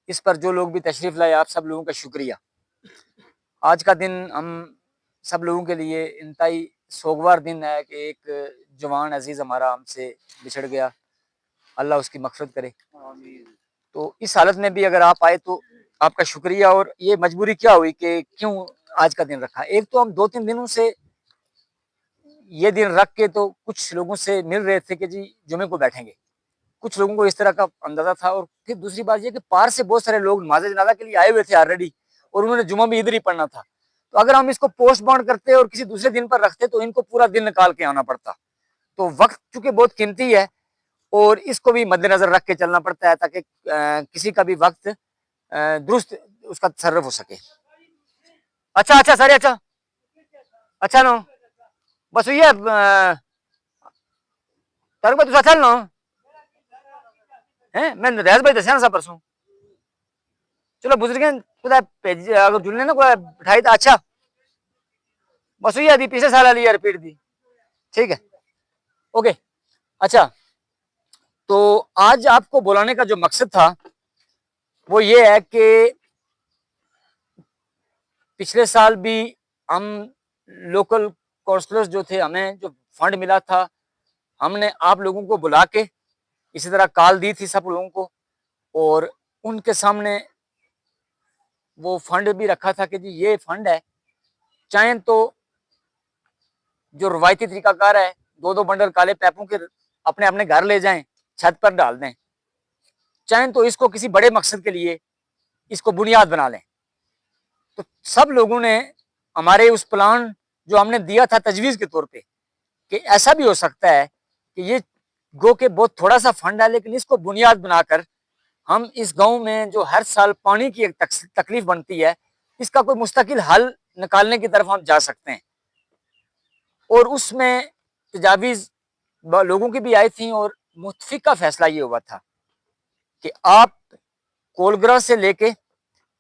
इस पर जो लोग भी तशरीफ़ लाए, आप सब लोगों का शुक्रिया। आज का दिन हम सब लोगों के लिए इंतहाई सोगवार दिन है कि एक जवान अजीज़ हमारा हमसे बिछड़ गया। अल्लाह उसकी मग़फ़िरत करे। तो इस हालत में भी अगर आप आए तो आपका शुक्रिया। और ये मजबूरी क्या हुई कि क्यों आज का दिन रखा। एक तो हम 2-3 दिनों से ये दिन रख के तो कुछ लोगों से मिल रहे थे कि जी जुमे को बैठेंगे। कुछ लोगों को इस तरह का अंदाज़ा था। और फिर दूसरी बात ये कि पार से बहुत सारे लोग नमाज़ जनाज़ा के लिए आए हुए थे ऑलरेडी, और उन्होंने जुमा भी इधर ही पढ़ना था। तो अगर हम इसको पोस्टपोन करते और किसी दूसरे दिन पर रखते तो इनको पूरा दिन निकाल के आना पड़ता। तो वक्त चूंकि बहुत कीमती है और इसको भी मद्देनजर रख के चलना पड़ता है ताकि किसी का भी वक्त दुरुस्त उसका तसर्रुफ हो सके। अच्छा अच्छा सर, अच्छा अच्छा नो बस ये तारुक भाई तुसा चल नो है मैं रियाज भाई दसिया ना परसों। चलो बुजुर्ग कुछ भेज अगर जुड़ने ना कोई बिठाई तो अच्छा बस ये अभी पिछले साल वाली रिपीट दी। ठीक है, ओके। अच्छा, तो आज आपको बुलाने का जो मकसद था वो ये है कि पिछले साल भी हम लोकल काउंसलर्स जो थे, हमें जो फंड मिला था, हमने आप लोगों को बुला के इसी तरह कॉल दी थी सब लोगों को, और उनके सामने वो फंड भी रखा था कि जी ये फंड है, चाहे तो जो रवायती तरीकाकार है 2-2 बंडल काले पैपों के अपने अपने घर ले जाएं, छत पर डाल दें, चाहे तो इसको किसी बड़े मकसद के लिए इसको बुनियाद बना लें। तो सब लोगों ने हमारे उस प्लान जो हमने दिया था तजवीज़ के तौर पे कि ऐसा भी हो सकता है कि ये गो के बहुत थोड़ा सा फंड है, लेकिन इसको बुनियाद बनाकर हम इस गांव में जो हर साल पानी की एक तकलीफ बनती है, इसका कोई मुस्तकिल हल निकालने की तरफ हम जा सकते हैं। और उसमें तजावीज़ लोगों की भी आई थी और मुतफिका फैसला ये हुआ था कि आप कोलग्रा से लेके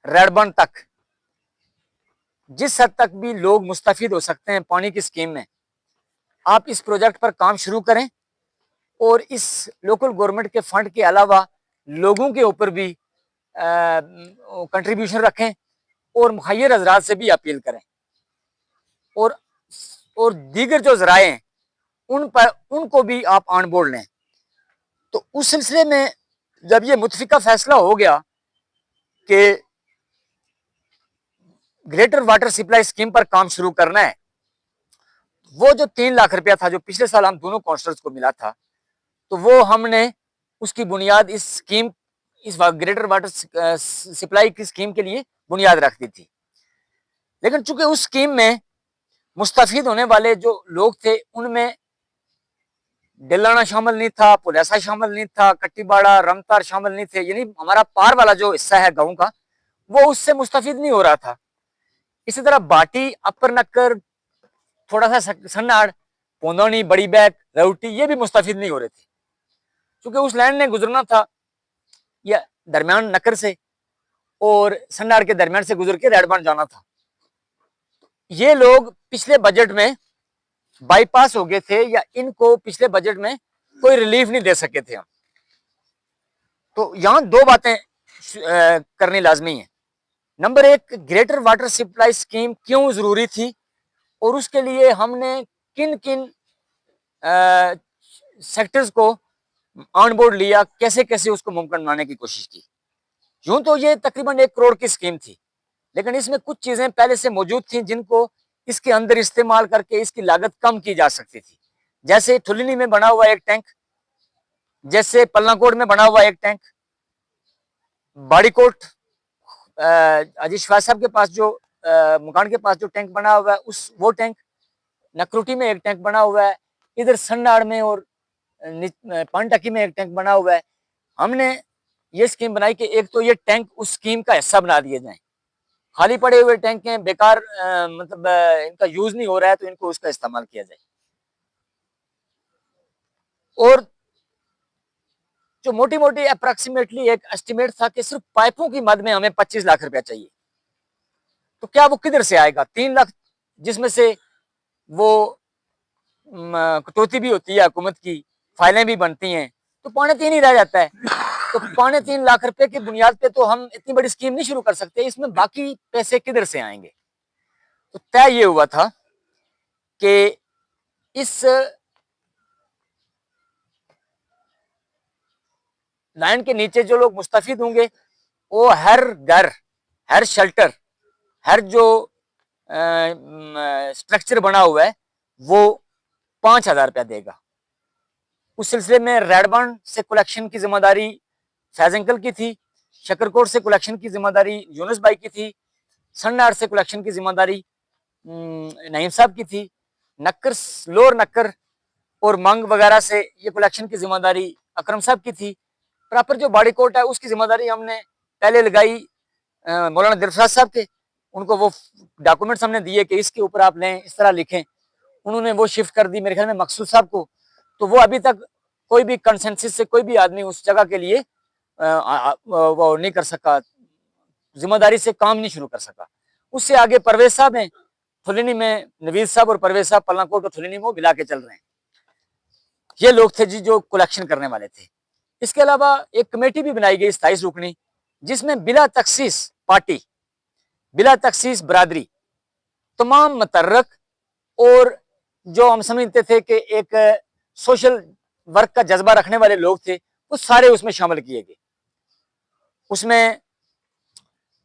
रेडबर्न तक जिस हद तक भी लोग मुस्तफिद हो सकते हैं पानी की स्कीम में, आप इस प्रोजेक्ट पर काम शुरू करें और इस लोकल गवर्नमेंट के फंड के अलावा लोगों के ऊपर भी कंट्रीब्यूशन रखें और मुखैर हजरात से भी अपील करें, और दीगर जो जराए हैं उन पर उनको भी आप ऑन बोर्ड लें। तो उस सिलसिले में जब ये मुतफिका फैसला हो गया कि ग्रेटर वाटर सप्लाई स्कीम पर काम शुरू करना है, वो जो 3 लाख रुपया था जो पिछले साल हम दोनों काउंसलर्स को मिला था, तो वो हमने उसकी बुनियाद इस स्कीम, इस ग्रेटर वाटर सप्लाई की स्कीम के लिए बुनियाद रख दी थी। लेकिन चूंकि उस स्कीम में मुस्तफिद होने वाले जो लोग थे उनमें डिलाना शामिल नहीं था, पुलैसा शामिल नहीं था, कट्टीबाड़ा रमतार शामिल नहीं थे, यानी हमारा पार वाला जो हिस्सा है गाँव का वो उससे मुस्तफिद नहीं हो रहा था। इसी तरह बाटी, अपर नक्कर, थोड़ा सा सन्नाड़, पोंदौनी, बड़ी बैग, रउटी ये भी मुस्तफिद नहीं हो रहे थे, क्योंकि उस लैंड ने गुजरना था या दरमियान नक्कर से और सन्नाड़ के दरमियान से गुजर के रेडबर्न जाना था। ये लोग पिछले बजट में बाईपास हो गए थे या इनको पिछले बजट में कोई रिलीफ नहीं दे सके थे हम। तो यहां 2 बातें करनी लाजमी है। Number 1, greater water supply scheme क्यों जरूरी थी और उसके लिए हमने किन किन सेक्टर्स को ऑन बोर्ड लिया, कैसे कैसे उसको मुमकिन बनाने की कोशिश की। यूं तो ये तकरीबन 1 करोड़ की स्कीम थी, लेकिन इसमें कुछ चीजें पहले से मौजूद थी जिनको इसके अंदर इस्तेमाल करके इसकी लागत कम की जा सकती थी। जैसे ठुलिनी में बना हुआ एक टैंक, जैसे पलनाकोट में बना हुआ एक टैंक, बाड़ीकोट अजीज शाह साहब के पास जो मकान के पास जो टैंक बना हुआ है उस वो टैंक, नकरोटी में एक टैंक बना हुआ है, इधर सन्नाड़ में और पानटकी में एक टैंक बना हुआ है। हमने ये स्कीम बनाई कि एक तो ये टैंक उस स्कीम का हिस्सा बना दिए जाएं। खाली पड़े हुए टैंक हैं, बेकार मतलब इनका यूज नहीं हो रहा है, तो इनको उसका इस्तेमाल किया जाए। और जो मोटी मोटी अप्रोक्सीमेटली एक एस्टिमेट था कि सिर्फ पाइपों की मद में हमें 25 लाख रुपया चाहिए। तो क्या वो किधर से आएगा? 3 लाख जिसमें से वो कटौती भी होती है हुकूमत की, फाइलें भी बनती हैं, तो 3.25 ही रह जाता है। तो 3.25 लाख रुपए की बुनियाद पे तो हम इतनी बड़ी स्कीम नहीं शुरू कर सकते, इसमें बाकी पैसे किधर से आएंगे। तो तय ये हुआ था कि इस लाइन के नीचे जो लोग मुस्तफिद होंगे वो हर घर, हर शेल्टर, हर जो स्ट्रक्चर बना हुआ है वो 5,000 रुपया देगा। उस सिलसिले में रेडबर्न से कलेक्शन की जिम्मेदारी फैज अंकल की थी, शकरकोट से कलेक्शन की जिम्मेदारी यूनुस भाई की थी, सन्नार से कलेक्शन की जिम्मेदारी नईम साहब की थी, नक्कर, लोअर नक्कर और मंग वगैरह से ये कलेक्शन की जिम्मेदारी अकरम साहब की थी। प्रॉपर जो बॉडी कोट है उसकी जिम्मेदारी हमने पहले लगाई मौलाना दिलफराज साहब के, उनको वो डॉक्यूमेंट्स हमने दिए कि इसके ऊपर आप लें, इस तरह लिखें, उन्होंने वो शिफ्ट कर दी मेरे ख्याल में मकसूद साहब को। तो वो अभी तक कोई भी कंसेंसस से कोई भी आदमी उस जगह के लिए वो नहीं कर सका, जिम्मेदारी से काम नहीं शुरू कर सका। उससे आगे परवेज साहब हैं थुलिनी में, नवीद साहब और परवेज साहब पलनाकोट और थुलिनी में मिला के चल रहे हैं। ये लोग थे जी जो कलेक्शन करने वाले थे। इसके अलावा एक कमेटी भी बनाई गई 27 रुकनी, जिसमें बिला तखसीस पार्टी, बिला तखसीस बरादरी, तमाम मतर्रक और जो हम समझते थे कि एक सोशल वर्क का जज्बा रखने वाले लोग थे, वो सारे उसमें शामिल किए गए। उसमें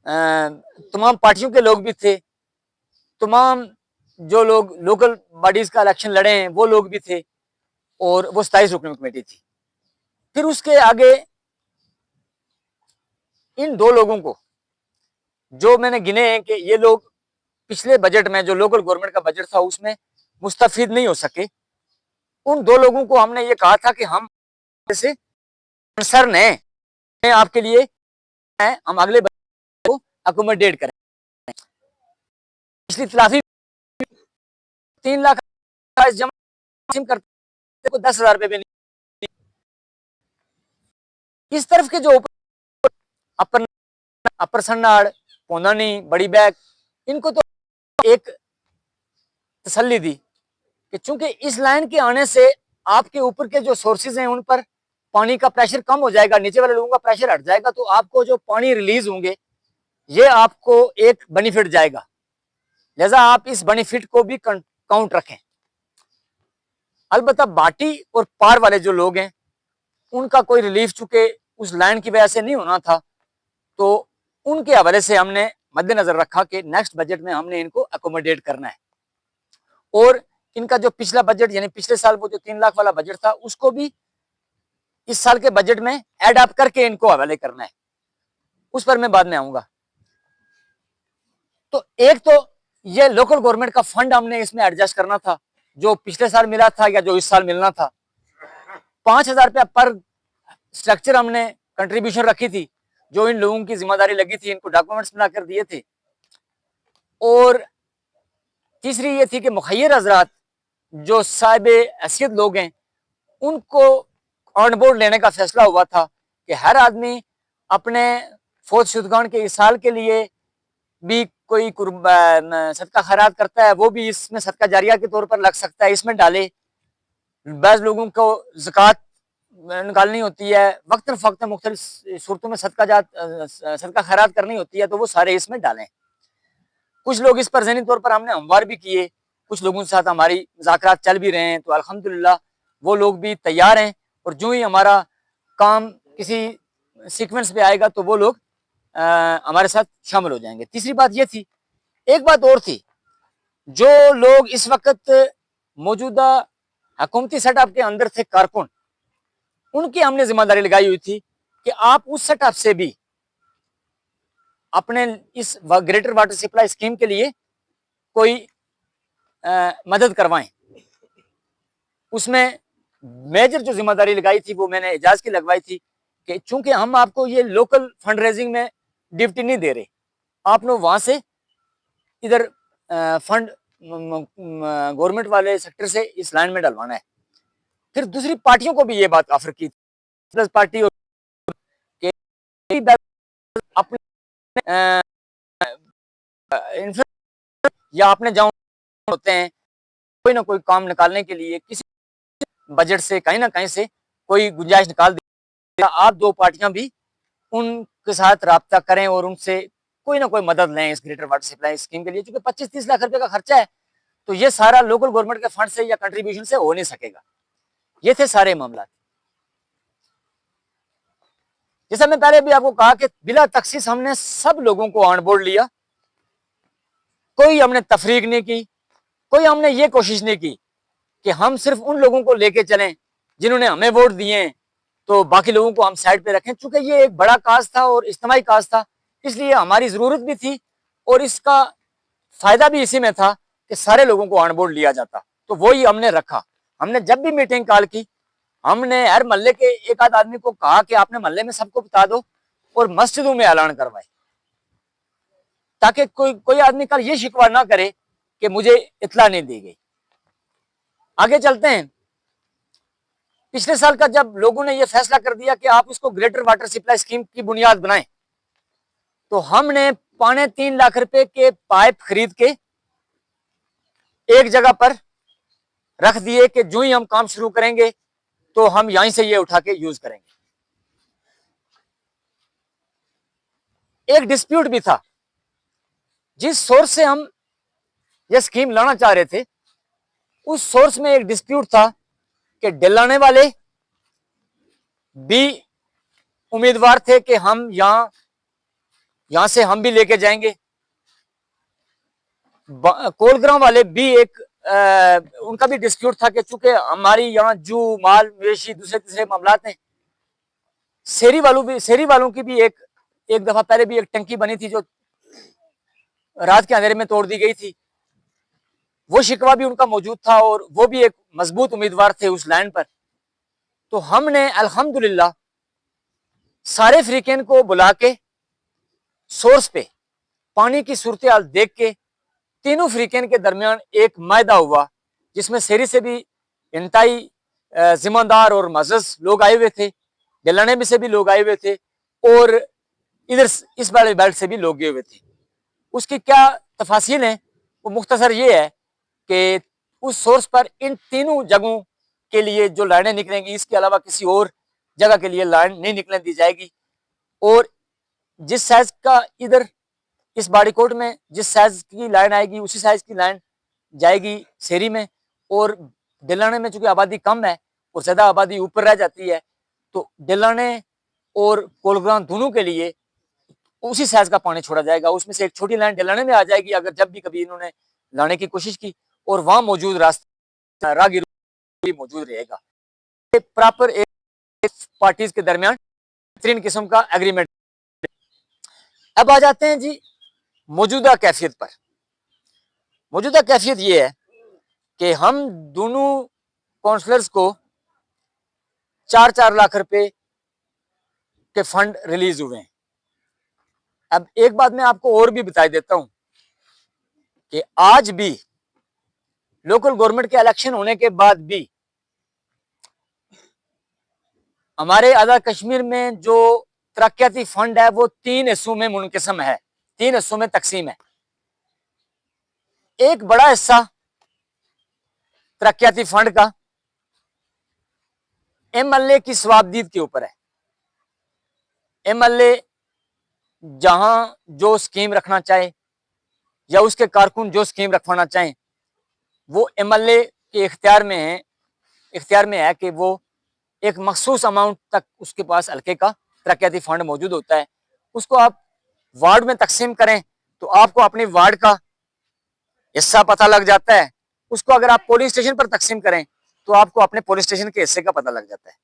तमाम पार्टियों के लोग भी थे, तमाम जो लोग लोकल बॉडीज का इलेक्शन लड़े हैं वो लोग भी थे, और वो 27 रुकनी कमेटी थी। फिर उसके आगे इन दो लोगों को जो मैंने गिने हैं कि ये लोग पिछले बजट में जो लोकल गवर्नमेंट का बजट था उसमें मुस्तफिद नहीं हो सके, उन दो लोगों को हमने ये कहा था कि हम से कंसर्न है आपके लिए, हम अगले बजट को अकोमोडेट करें। पिछली तलाफी 3 लाख जमा करते को 10,000 रुपए भी नहीं। इस तरफ के जो अपर अपर सन्नाड़, पोंदानी, बड़ी बैग, इनको तो एक तसल्ली दी कि चूंकि इस लाइन के आने से आपके ऊपर के जो सोर्सेज हैं उन पर पानी का प्रेशर कम हो जाएगा, नीचे वाले लोगों का प्रेशर हट जाएगा, तो आपको जो पानी रिलीज होंगे ये आपको एक बेनिफिट जाएगा, लिहाजा आप इस बेनिफिट को भी काउंट रखें। अलबत्ता बाटी और पार वाले जो लोग हैं उनका कोई रिलीफ चूंकि उस लाइन की वजह से नहीं होना था, तो उनके हवाले से हमने मद्देनजर रखा कि नेक्स्ट बजट में हमने इनको अकोमोडेट करना है, और इनका जो पिछला बजट यानी पिछले साल वो जो 3 लाख वाला बजट था उसको भी इस साल के बजट में ऐड अप करके इनको हवाले करना है, उस पर मैं बाद में आऊंगा। तो एक तो ये लोकल गवर्नमेंट का फंड हमने इसमें एडजस्ट करना था, जो पिछले साल मिला था या जो इस साल मिलना था। 5,000 रुपया पर स्ट्रक्चर हमने कंट्रीब्यूशन रखी थी, जो इन लोगों की जिम्मेदारी लगी थी, इनको डॉक्यूमेंट्स बनाकर दिए थे। और तीसरी ये थी कि मुखैर हजरात जो साहिब हैसियत लोग हैं उनको ऑन बोर्ड लेने का फैसला हुआ था कि हर आदमी अपने फौज शुदगान के इसाल के लिए भी कोई सदका खैरात करता है, वो भी इसमें सदका जारिया के तौर पर लग सकता है, इसमें डाले। बाज़ लोगों को ज़कात निकालनी होती है, वक्तन फ़क्तन मुख्तलिफ सूरतों में सदका खैरात करनी होती है, तो वो सारे इसमें डालें। कुछ लोग इस पर ज़हनी तौर पर हमने हमवार भी किए, कुछ लोगों के साथ हमारी मुज़ाकरात चल भी रहे हैं, तो अल्हम्दुलिल्लाह वो लोग भी तैयार हैं, और जो ही हमारा काम किसी सीक्वेंस पे आएगा तो वो लोग हमारे साथ शामिल हो जाएंगे। तीसरी बात ये थी, एक बात और थी, जो लोग इस वक्त मौजूदा हुकूमती सेटअप के अंदर थे कारकुन, उनकी हमने जिम्मेदारी लगाई हुई थी कि आप उस सेटअप से भी अपने इस ग्रेटर वाटर सप्लाई स्कीम के लिए कोई मदद करवाएं। उसमें मेजर जो जिम्मेदारी लगाई थी वो मैंने एजाज की लगवाई थी कि चूंकि हम आपको ये लोकल फंड रेजिंग में ड्यूटी नहीं दे रहे, आपने वहां से इधर फंड गवर्नमेंट वाले सेक्टर से इस लाइन में डलवाना है। फिर दूसरी पार्टियों को भी ये बात ऑफर की, प्लस पार्टी अपने या अपने जाऊं होते हैं कोई ना कोई काम निकालने के लिए किसी बजट से कहीं ना कहीं से कोई गुंजाइश निकाल आप दो पार्टियां भी उनके साथ राब्ता करें और उनसे कोई ना कोई मदद लें इस ग्रेटर वाटर सप्लाई स्कीम के लिए, क्योंकि 25-30 लाख रुपए का खर्चा है, तो ये सारा लोकल गवर्नमेंट के फंड से या कंट्रीब्यूशन से हो नहीं सकेगा। ये थे सारे मामला। जैसा मैं पहले भी आपको कहा कि बिला तखसीस हमने सब लोगों को ऑन बोर्ड लिया, कोई हमने तफरीक नहीं की, कोई हमने ये कोशिश नहीं की कि हम सिर्फ उन लोगों को लेके चलें जिन्होंने हमें वोट दिए तो बाकी लोगों को हम साइड पे रखें। चूंकि ये एक बड़ा काज था और इज्तिमाई काज था, इसलिए हमारी जरूरत भी थी और इसका फायदा भी इसी में था कि सारे लोगों को ऑन बोर्ड लिया जाता, तो वही हमने रखा। हमने जब भी मीटिंग कॉल की, हमने हर मोहल्ले के एक आध आदमी को कहा कि आपने मोहल्ले में सबको बता दो और मस्जिदों में ऐलान करवाए, ताकि कोई आदमी कल ये शिकवा ना करे कि मुझे इत्तला नहीं दी गई। आगे चलते हैं। पिछले साल का जब लोगों ने यह फैसला कर दिया कि आप इसको ग्रेटर वाटर सप्लाई स्कीम की बुनियाद बनाएं, तो हमने 3.25 लाख रुपए के पाइप खरीद के एक जगह पर रख दिए कि जो ही हम काम शुरू करेंगे तो हम यहीं से ये उठा के यूज करेंगे। एक डिस्प्यूट भी था, जिस सोर्स से हम ये स्कीम लाना चाह रहे थे उस सोर्स में एक डिस्प्यूट था कि डिलाने वाले भी उम्मीदवार थे कि हम यहां से हम भी लेके जाएंगे, कोलग्राम वाले भी एक उनका भी डिस्प्यूट था कि चूंकि हमारी यहाँ जू माल मवेशी दूसरे तीसरे मामला हैं। शेरी वालों की भी एक दफा पहले भी एक टंकी बनी थी जो रात के अंधेरे में तोड़ दी गई थी, वो शिकवा भी उनका मौजूद था और वो भी एक मजबूत उम्मीदवार थे उस लाइन पर। तो हमने अल्हम्दुलिल्लाह सारे फ्रीकैन को बुला के सोर्स पे पानी की सूरत हाल देख के तीनों फ्रीकैन के दरमियान एक मायदा हुआ, जिसमें शेरी से भी इंतहाई जिम्मेदार और मजज लोग आए हुए थे, डिलाने में से भी लोग आए हुए थे और इधर इस वाले बेल्ट से भी लोग गए हुए थे। उसकी क्या तफासिल है वो मुख्तसर ये है कि उस सोर्स पर इन तीनों जगहों के लिए जो लाइनें निकलेंगी, इसके अलावा किसी और जगह के लिए लाइन नहीं निकलने दी जाएगी। और जिस साइज का इधर इस बाड़ीकोट में जिस साइज की लाइन आएगी उसी साइज की लाइन जाएगी शेरी में, और डिलाने में चूंकि आबादी कम है और ज्यादा आबादी ऊपर रह जाती है, तो डिलाने और कोलग्राम दोनों के लिए उसी साइज का पानी छोड़ा जाएगा। उसमें से एक छोटी लाइन डिलाने में आ जाएगी अगर जब भी कभी इन्होंने लाने की कोशिश की, और वहां मौजूद रास्ता राहगीर मौजूद रहेगा। प्रॉपर एक पार्टीज के दरमियान बेहतरीन किस्म का एग्रीमेंट। अब आ जाते हैं जी मौजूदा कैफियत पर। मौजूदा कैफियत ये है कि हम दोनों काउंसलर्स को 4-4 लाख रुपए के फंड रिलीज हुए हैं। अब एक बात मैं आपको और भी बता देता हूं कि आज भी लोकल गवर्नमेंट के इलेक्शन होने के बाद भी हमारे आज़ाद कश्मीर में जो तरक्याती फंड है वो 3 हिस्सों में मुनकसम है, 3 हिस्सों में तकसीम है। एक बड़ा हिस्सा तरक्याती फंड का एमएलए की स्वाबदीद के ऊपर है। एमएलए जहां जो स्कीम रखना चाहे या उसके कारकुन जो स्कीम रखवाना चाहें, वो एमएलए के इख्तियार में है कि वो एक मखसूस अमाउंट तक उसके पास हल्के का तरक्याती फंड मौजूद होता है। उसको आप वार्ड में तकसीम करें तो आपको अपनी वार्ड का हिस्सा पता लग जाता है। उसको अगर आप पोलिंग स्टेशन पर तकसीम करें तो आपको अपने पोलिंग स्टेशन के हिस्से का पता लग जाता है।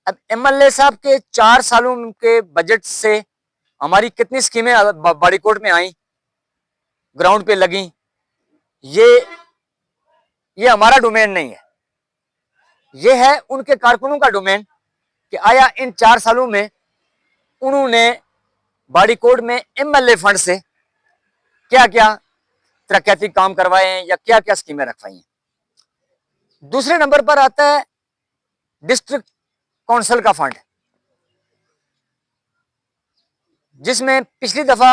अब एमएलए साहब के 4 सालों के बजट से हमारी कितनी स्कीमें बाड़ीकोट में आई, ग्राउंड पे लगी, ये हमारा डोमेन नहीं है, ये है उनके कारकुनों का डोमेन कि आया इन 4 सालों में उन्होंने बाड़ीकोट में एमएलए फंड से क्या क्या तरक्याती काम करवाए हैं या क्या क्या स्कीमें रखवाई हैं। दूसरे नंबर पर आता है डिस्ट्रिक्ट काउंसिल का फंड, जिसमें पिछली दफा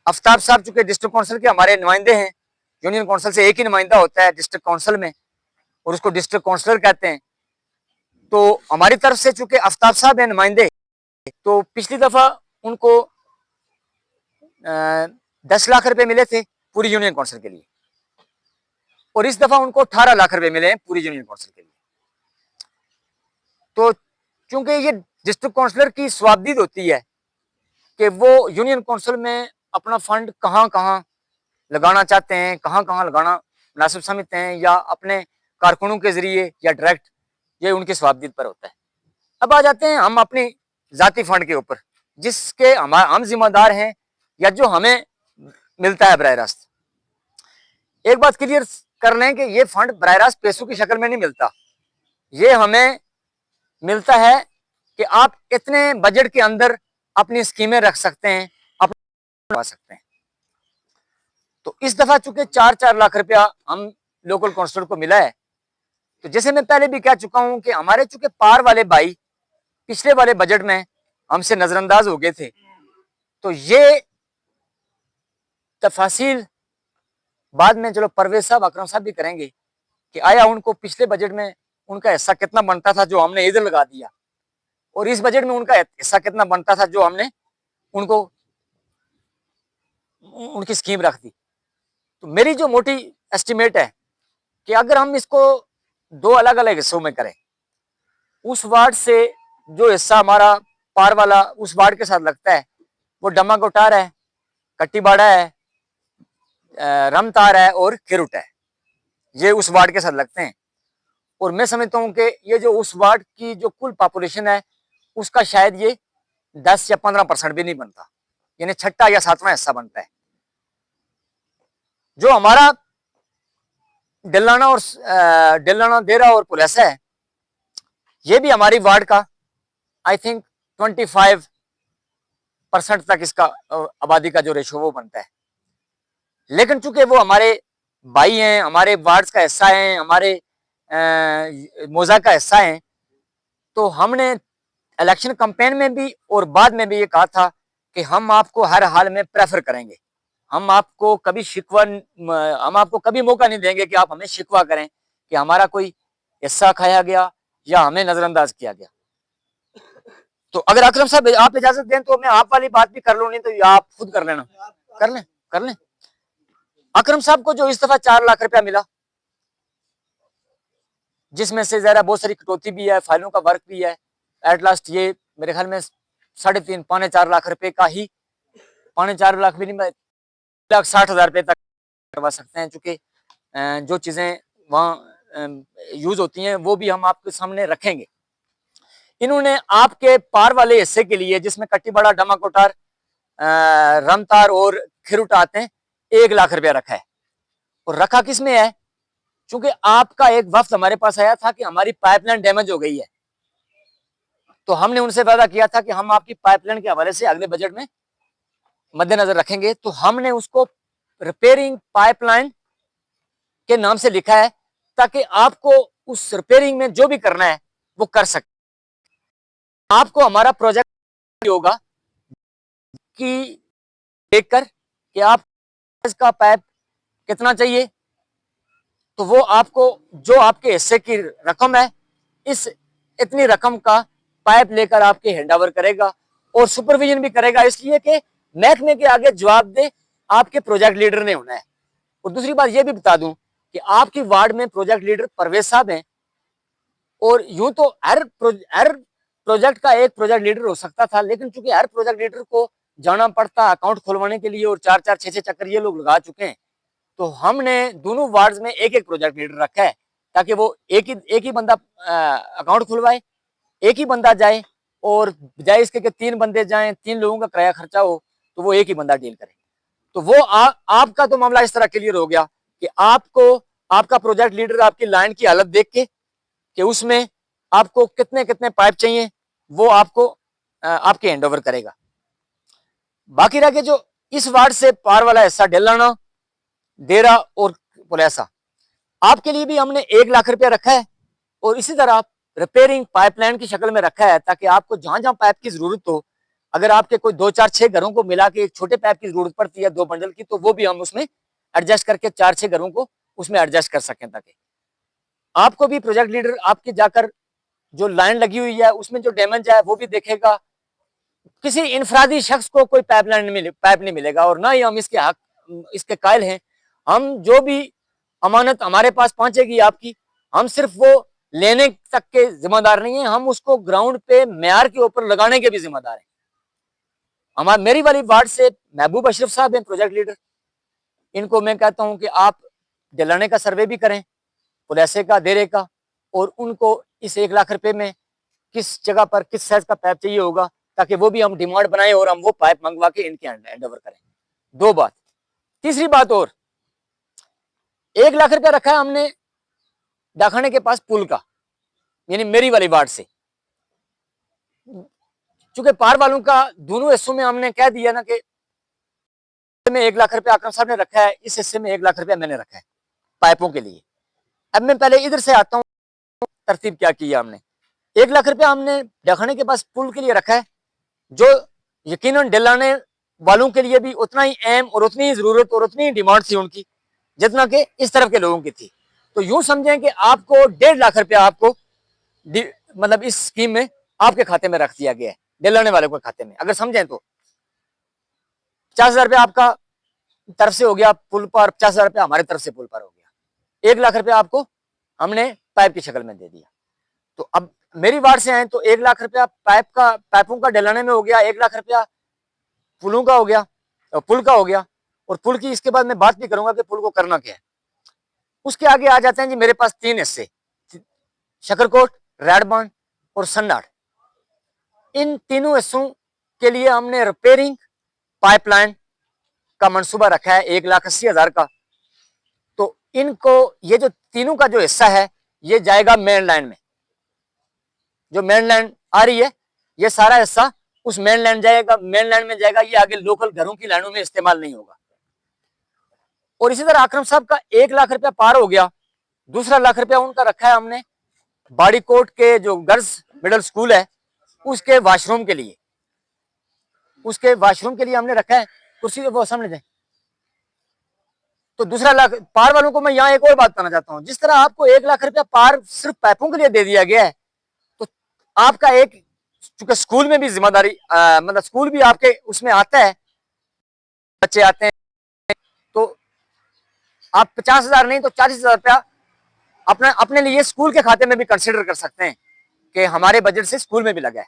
आफ्ताब साहब चूंकि डिस्ट्रिक्ट काउंसिल के हमारे नुमाइंदे हैं, यूनियन काउंसिल से एक ही नुमाइंदा होता है डिस्ट्रिक्ट काउंसिल में और उसको डिस्ट्रिक्ट काउंसिलर कहते हैं, तो हमारी तरफ से चूंकि आफ्ताब साहब है नुमाइंदे, तो पिछली दफा उनको 10 लाख रुपए मिले थे पूरी यूनियन काउंसिल के लिए, और इस दफा उनको 18 लाख रुपए मिले हैं पूरी यूनियन काउंसिल के लिए। तो चूंकि ये डिस्ट्रिक्ट काउंसलर की स्वाबदीद होती है कि वो यूनियन काउंसिल में अपना फंड कहाँ कहाँ लगाना चाहते हैं, कहाँ कहाँ लगाना मुनासिब समझते हैं, या अपने कारकुनों के जरिए या डायरेक्ट, ये उनकी स्वाबदीद पर होता है। अब आ जाते हैं हम अपनी जाती फंड के ऊपर, जिसके हम जिम्मेदार हैं या जो हमें मिलता है बराह रास्त। एक बात क्लियर कर लें कि ये फंड बराह रास्त पैसों की शक्ल में नहीं मिलता, ये हमें मिलता है कि आप इतने बजट के अंदर अपनी स्कीमें रख सकते हैं, अपना सकते हैं। तो इस दफा चूंकि 4-4 लाख रुपया हम लोकल काउंसिलर को मिला है, तो जैसे मैं पहले भी कह चुका हूं कि हमारे चूंकि पार वाले भाई पिछले वाले बजट में हमसे नजरअंदाज हो गए थे, तो ये तफासिल बाद में चलो परवेज साहब, अकरम साहब भी करेंगे कि आया उनको पिछले बजट में उनका हिस्सा कितना बनता था जो हमने इधर लगा दिया, और इस बजट में उनका हिस्सा कितना बनता था जो हमने उनको उनकी स्कीम रख दी। तो मेरी जो मोटी एस्टिमेट है कि अगर हम इसको 2 अलग अलग हिस्सों में करें, उस वार्ड से जो हिस्सा हमारा पार वाला उस वार्ड के साथ लगता है वो डमा कोटार है, कट्टीबाड़ा है, रमतार है और खिरुट है, ये उस वार्ड के साथ लगते हैं। और मैं समझता हूं कि ये जो उस वार्ड की जो कुल पॉपुलेशन है उसका शायद ये 10 या 15% भी नहीं बनता, यानी 6वां या 7वां हिस्सा बनता है। जो हमारा डिलाना देरा और पुलेसा है, ये भी हमारी वार्ड का आई थिंक 25% तक इसका आबादी का जो रेशो वो बनता है। लेकिन चूंकि वो हमारे भाई हैं, हमारे वार्ड का हिस्सा हैं, हमारे मोजा का हिस्सा हैं, तो हमने इलेक्शन कैंपेन में भी और बाद में भी ये कहा था कि हम आपको हर हाल में प्रेफर करेंगे, हम आपको कभी मौका नहीं देंगे कि आप हमें शिकवा करें कि हमारा कोई हिस्सा खाया गया या हमें नजरअंदाज किया गया। तो अगर अकरम साहब आप इजाजत दें तो मैं आप वाली बात भी कर लूं, नहीं तो आप खुद कर लेना। कर लें। अकरम साहब को जो इस दफा 4 लाख रुपया मिला, जिसमें से जरा बहुत सारी कटौती भी है, फाइलों का वर्क भी है, एट लास्ट ये मेरे ख्याल में 3.5 पौने 4 लाख रुपए का ही, 4.5 लाख भी नहीं, 1,60,000 रुपए तक करवा सकते हैं। चूंकि जो चीजें वहाँ यूज होती हैं वो भी हम आपके सामने रखेंगे। इन्होंने आपके पार वाले हिस्से के लिए, जिसमें कट्टीबाड़ा, डमा कोटार, रमतार और खिरुट आते हैं, 1 लाख रुपया रखा है। और रखा किस में है? चूंकि आपका एक वफ्द हमारे पास आया था कि हमारी पाइपलाइन डैमेज हो गई है, तो हमने उनसे वादा किया था कि हम आपकी पाइपलाइन के हवाले से अगले बजट में मद्देनजर रखेंगे। तो हमने उसको रिपेयरिंग पाइपलाइन के नाम से लिखा है, ताकि आपको उस रिपेयरिंग में जो भी करना है वो कर सके। आपको हमारा प्रोजेक्ट होगा कि देखकर कि आप इसका पाइप कितना चाहिए, तो वो आपको जो आपके हिस्से की रकम है, इस इतनी रकम का पाइप लेकर आपके हैंडओवर करेगा और सुपरविजन भी करेगा, इसलिए कि महकमे के आगे जवाब दे आपके प्रोजेक्ट लीडर ने होना है। और दूसरी बात ये भी बता दूं कि आपकी वार्ड में प्रोजेक्ट लीडर परवेज साहब हैं, और यूं तो हर प्रोजेक्ट का एक प्रोजेक्ट लीडर हो सकता था, लेकिन चूंकि हर प्रोजेक्ट लीडर को जाना पड़ता अकाउंट खुलवाने के लिए और 4-4, 6-6 चक्कर ये लोग लगा चुके हैं, तो हमने दोनों वार्ड्स में एक एक प्रोजेक्ट लीडर रखा है, ताकि वो एक ही बंदा अकाउंट खुलवाए, एक ही बंदा जाए, और बजाय इसके कि 3 बंदे जाएं, 3 लोगों का किराया खर्चा हो, तो वो एक ही बंदा डील करे। तो वो आपका तो मामला इस तरह क्लियर हो गया कि आपको आपका प्रोजेक्ट लीडर आपकी लाइन की हालत देख के कि उसमें आपको कितने कितने पाइप चाहिए वो आपको आपके हैंडओवर करेगा। बाकी रह गए जो इस वार्ड से पार वाला हिस्सा डेलाना, देरा और पुलेसा, आपके लिए भी हमने 1 लाख रुपया रखा है, और इसी तरह रिपेयरिंग पाइपलाइन की शक्ल में रखा है, ताकि आपको जहां जहां पाइप की जरूरत हो, अगर आपके कोई 2-4-6 घरों को मिला के एक छोटे पाइप की जरूरत पड़ती है 2 बंडल की, तो वो भी हम उसमें एडजस्ट करके 4-6 घरों को उसमें एडजस्ट कर सकें, ताकि आपको भी प्रोजेक्ट लीडर आपके जाकर जो लाइन लगी हुई है उसमें जो डैमेज है वो भी देखेगा। किसी इनफरादी शख्स को कोई पाइप नहीं मिलेगा, और ना ही हम इसके कायल हैं। हम जो भी अमानत हमारे पास पहुंचेगी आपकी, हम सिर्फ वो लेने तक के जिम्मेदार नहीं है, हम उसको ग्राउंड पे मेयार के ऊपर लगाने के भी जिम्मेदार हैं। मेरी वाली वार्ड से महबूब अशरफ साहब हैं प्रोजेक्ट लीडर, इनको मैं कहता हूं कि आप दिलाने का सर्वे भी करें, पुलिस का, देरे का, और उनको इस 1 लाख रुपए में किस जगह पर किस साइज का पाइप चाहिए होगा, ताकि वो भी हम डिमांड बनाएं और हम वो पाइप मंगवा के इनके हैंड ओवर करें। 2 बात। तीसरी बात, और 1 लाख रुपया रखा है हमने डाखाने के पास पुल का, यानी मेरी वाली वार्ड से। चूंकि पार वालों का दोनों हिस्सों में हमने कह दिया ना कि में 1 लाख रुपया अकरम साहब ने रखा है, इस हिस्से में 1 लाख रुपया मैंने रखा है पाइपों के लिए। अब मैं पहले इधर से आता हूँ, तरतीब क्या की है हमने। 1 लाख रुपया हमने डाखाने के पास पुल के लिए रखा है, जो यकीनन दिलाने वालों के लिए भी उतना ही अहम और उतनी ही जरूरत और उतनी ही डिमांड थी उनकी, जितना कि इस तरफ के लोगों की थी। तो यूं समझें कि आपको 1.5 लाख रुपया आपको मतलब इस स्कीम में आपके खाते में रख दिया गया है, दिलाने वालों के खाते में। अगर समझें तो 50,000 रुपया आपका तरफ से हो गया पुल पर, 50,000 रुपया हमारे तरफ से पुल पर हो गया, 1 लाख रुपया आपको हमने पाइप की शक्ल में दे दिया। तो अब मेरी वार्ड से आए तो 1 लाख रुपया पाइपों का डलाने में हो गया, 1 लाख रुपया पुलों का हो गया, पुल का हो गया। और पुल की इसके बाद मैं बात भी करूंगा कि पुल को करना क्या है। उसके आगे आ जाते हैं जी, मेरे पास 3 हिस्से, शकरकोट, रैडबान और सन्नाट। इन तीनों हिस्सों के लिए हमने रिपेयरिंग पाइपलाइन का मंसूबा रखा है 1,80,000 का। तो इनको, ये जो तीनों का जो हिस्सा है, ये जाएगा मेन लाइन में। जो मेन लाइन आ रही है, ये सारा हिस्सा उस मेन लाइन जाएगा, मेन लाइन में जाएगा। ये आगे लोकल घरों की लाइनों में इस्तेमाल नहीं होगा। और इसी तरह अकरम साहब का 1 लाख रुपया पार हो गया। दूसरा लाख रुपया उनका रखा है हमने बाड़ीकोट के जो गर्ल्स मिडिल स्कूल है, उसके वॉशरूम के लिए। उसके वॉशरूम के लिए हमने रखा है, कुर्सी वो सामने जाए। तो दूसरा लाख पार वालों को मैं यहाँ एक और बात करना चाहता हूँ, जिस तरह आपको 1 लाख रुपया पार सिर्फ पाइपों के लिए दे दिया गया है, तो आपका एक, चूंकि स्कूल में भी जिम्मेदारी, मतलब स्कूल भी आपके उसमें आता है, बच्चे आते हैं, तो आप 50,000 नहीं तो 40,000 रुपया अपने लिए स्कूल के खाते में भी कंसिडर कर सकते हैं कि हमारे बजट से स्कूल में भी लगा है।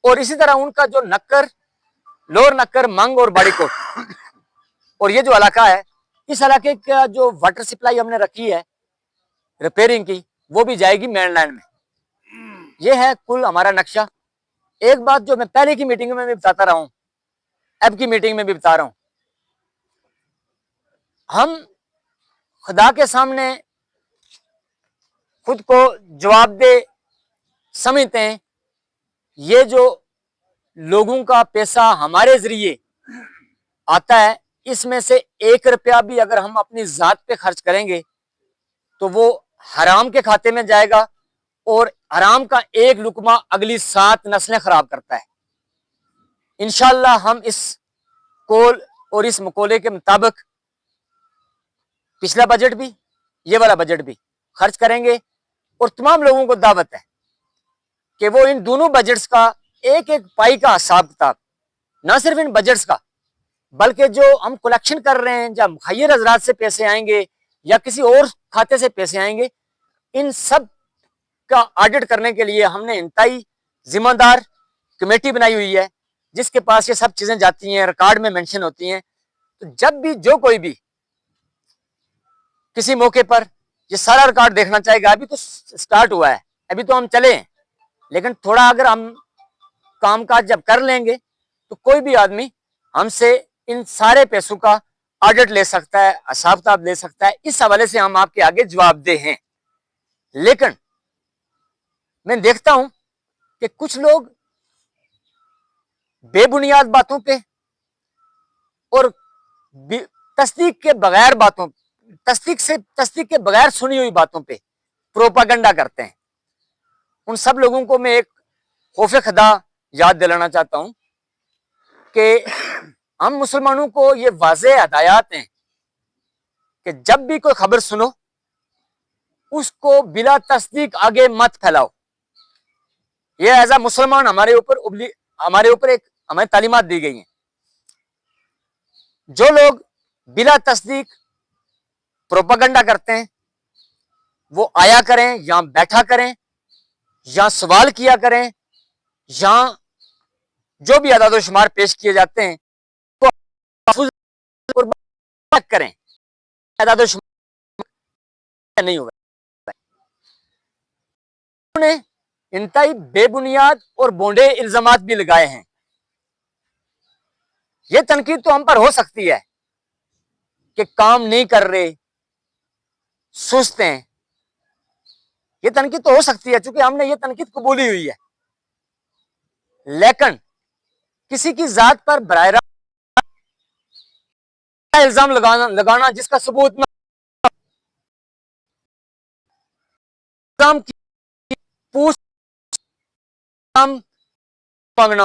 और इसी तरह उनका जो नक्कर, लोअर नक्कर, मंग और बाड़ीकोट, और ये जो इलाका है, इस इलाके का जो वाटर सप्लाई हमने रखी है रिपेयरिंग की, वो भी जाएगी मेन लाइन में। ये है कुल हमारा नक्शा। एक बात जो मैं पहले की मीटिंग में भी बताता रहा हूं, अब की मीटिंग में भी बता रहा हूं, हम खुदा के सामने खुद को जवाबदेह समझते हैं। ये जो लोगों का पैसा हमारे जरिए आता है, इसमें से 1 रुपया भी अगर हम अपनी जात पे खर्च करेंगे तो वो हराम के खाते में जाएगा, और हराम का एक लुकमा अगली 7 नस्लें खराब करता है। इंशाअल्लाह हम इस कोल और इस मकोले के मुताबिक पिछला बजट भी, ये वाला बजट भी खर्च करेंगे। और तमाम लोगों को दावत है कि वो इन दोनों बजट्स का एक एक पाई का हिसाब किताब, ना सिर्फ इन बजट्स का, बल्कि जो हम कलेक्शन कर रहे हैं, जब मुखैर हजरात से पैसे आएंगे या किसी और खाते से पैसे आएंगे, इन सब का ऑडिट करने के लिए हमने इंतहाई जिम्मेदार कमेटी बनाई हुई है, जिसके पास ये सब चीजें जाती हैं, रिकॉर्ड में मेंशन होती हैं। तो जब भी जो कोई भी किसी मौके पर ये सारा रिकॉर्ड देखना चाहेगा, अभी तो स्टार्ट हुआ है, अभी तो हम चले हैं, लेकिन थोड़ा अगर हम कामकाज जब कर लेंगे तो कोई भी आदमी हमसे इन सारे पैसों का ऑडिट ले सकता है, हिसाब किताब ले सकता है। इस हवाले से हम आपके आगे जवाबदेह हैं। लेकिन मैं देखता हूं कि कुछ लोग बेबुनियाद बातों पे और तस्दीक के बगैर बातों, तस्दीक के बगैर सुनी हुई बातों पे प्रोपागंडा करते हैं। उन सब लोगों को मैं एक खौफ खुदा याद दिलाना चाहता हूं कि हम मुसलमानों को ये वाज़ेह हदायत हैं कि जब भी कोई खबर सुनो, उसको बिला तस्दीक आगे मत फैलाओ। ये एज अ मुसलमान हमारे ऊपर एक हमें तालीमात दी गई हैं। जो लोग बिला तस्दीक प्रोपागंडा करते हैं वो आया करें, यहां बैठा करें, यहां सवाल किया करें, यहां जो भी अदाद शुमार पेश किए जाते हैं वो करें, अदाद शुमार नहीं होगा। उन्होंने इंतहाई बेबुनियाद और बोंडे इल्जामात भी लगाए हैं। यह तनकीद तो हम पर हो सकती है कि काम नहीं कर रहे, सुस्त हैं, ये तनकीद तो हो सकती है क्योंकि हमने ये तनकीद कबूली हुई है। लेकिन किसी की जात पर बराह रास्त इल्जाम लगाना जिसका सबूत न की पूछ मांगना,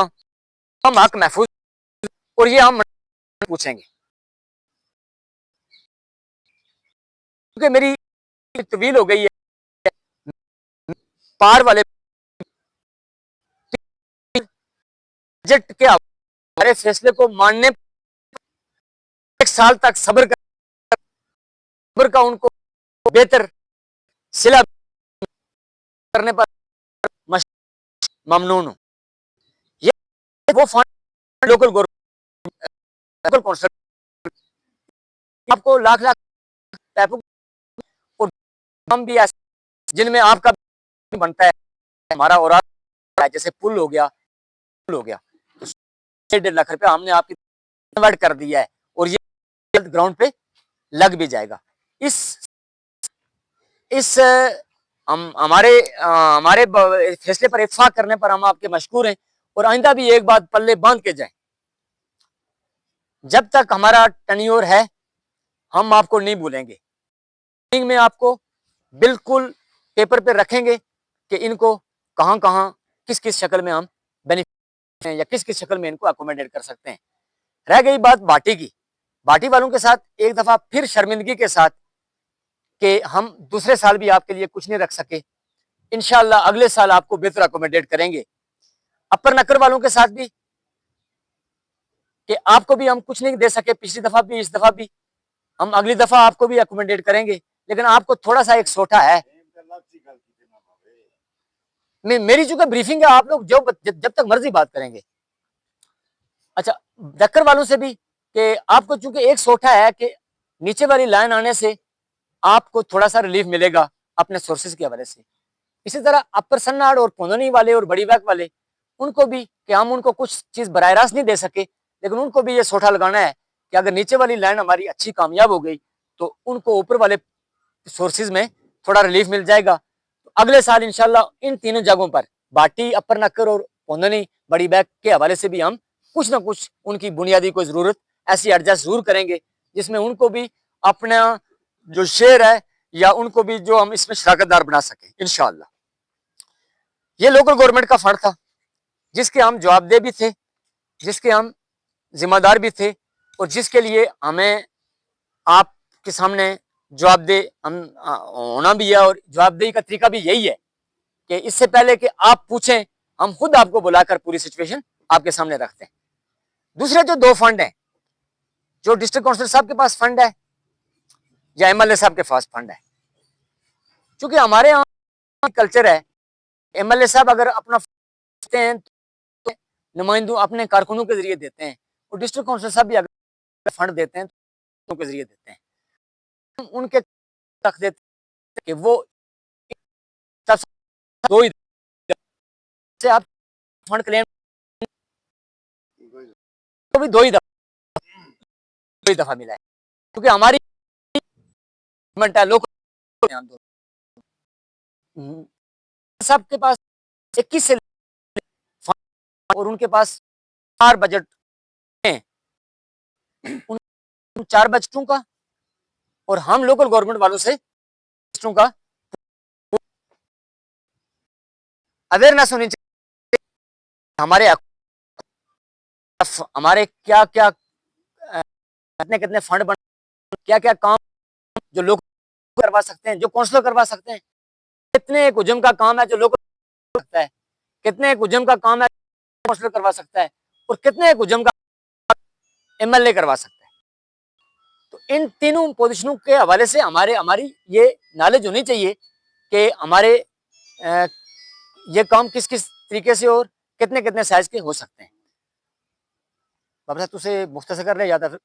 हम हक महफूज और ये हम पूछेंगे क्योंकि मेरी तवील हो गई है। पार वाले बजट के हमारे फैसले को मानने, एक साल तक सब्र का उनको बेहतर सिला करने पर ममनून हूं। ये वो फंड लोकल गवर्नमेंट आपको लाख लाख और हम भी ऐसे जिनमें आपका बनता है, हमारा और जैसे पुल हो गया, तो 1.5 लाख रुपया हमने आपकी कन्वर्ट कर दिया है और ये ग्राउंड पे लग भी जाएगा। इस हम हमारे फैसले पर इत्फाक करने पर हम आपके मशकूर हैं और आइंदा भी एक बात पल्ले बांध के जाएं, जब तक हमारा टन्योर है हम आपको नहीं भूलेंगे। में आपको बिल्कुल पेपर पे रखेंगे कि इनको कहां कहां किस किस शक्ल में हम बेनिफिट या किस किस शक्ल में इनको अकोमोडेट कर सकते हैं। रह गई बात भाटी की, भाटी वालों के साथ एक दफा फिर शर्मिंदगी के साथ कि हम दूसरे साल भी आपके लिए कुछ नहीं रख सके, इंशाअल्लाह अगले साल आपको बेहतर अकोमोडेट करेंगे। अपर नकर वालों के साथ भी कि आपको भी हम कुछ नहीं दे सके पिछली दफा भी, इस दफा भी हम अगली दफा आपको भी अकोमोडेट करेंगे, लेकिन आपको थोड़ा सा एक सोटा है। मेरी चूंकि ब्रीफिंग है, आप लोग जब तक मर्जी बात करेंगे। अच्छा, दक्कर वालों से भी कि आपको चूंकि एक सोटा है कि नीचे वाली लाइन आने से आपको थोड़ा सा रिलीफ मिलेगा अपने सोर्सेज के हवाले से। इसी तरह अपर सन्नाड और पोंदनी वाले और बड़ी बैक वाले, उनको भी कि हम उनको कुछ चीज बराह रास्त नहीं दे सके, लेकिन उनको भी ये सोटा लगाना है कि अगर नीचे वाली लाइन हमारी अच्छी कामयाब हो गई तो उनको ऊपर वाले सोर्सेज में थोड़ा रिलीफ मिल जाएगा। तो अगले साल इंशाल्लाह इन तीनों जगहों पर बाटी, अपर नक्कर और पोंदनी बड़ी बैक के हवाले से भी हम कुछ ना कुछ उनकी बुनियादी कोई जरूरत ऐसी एडजस्ट जरूर करेंगे जिसमें उनको भी अपना जो शेयर है या उनको भी जो हम इसमें शराकतदार बना सके इंशाअल्लाह। ये लोकल गवर्नमेंट का फंड था जिसके हम जवाबदेह भी थे, जिसके हम जिम्मेदार भी थे और जिसके लिए हमें आपके सामने जवाबदेह हम होना भी है। और जवाबदेही का तरीका भी यही है कि इससे पहले कि आप पूछें हम खुद आपको बुलाकर पूरी सिचुएशन आपके सामने रखते हैं। दूसरे जो 2 फंड हैं, जो डिस्ट्रिक्ट काउंसिलर साहब के पास फंड है या एमएलए साहब के पास फंड है, क्योंकि हमारे यहाँ कल्चर है एमएलए साहब अगर अपना हैं तो नुमाइंदों अपने कारकुनों के जरिए देते हैं और डिस्ट्रिक्ट काउंसिलर साहब भी अगर फंड देते हैं तो के जरिए देते हैं। उनके तक देते हैं कि वो 2 ही से आप फंड क्लेम तो भी 2 ही दफा मिला है, क्योंकि हमारी लोकल सबके पास 21 से और उनके पास 4 बजट हैं, उन 4 बजटों का और हम लोकल गवर्नमेंट वालों से बजटों का अवेयरनेस होनी चाहिए। हमारे क्या क्या कितने कितने फंड बन, क्या क्या काम जो लोग करवा सकते हैं, जो काउंसलर करवा सकते हैं। कितने एक हुजूम का काम है जो लोकल सकता है, कितने एक हुजूम का काम है काउंसलर करवा सकता है, और कितने एक हुजूम का एमएलए करवा सकता है। तो इन तीनों पोजीशनों के हवाले से हमारी ये नॉलेज होनी चाहिए कि हमारे ये काम किस किस तरीके से और कितने कितने साइज के हो सकते हैं। बाबा साहब तुझसे मुख्तसर कर रहे, ज़्यादा फिर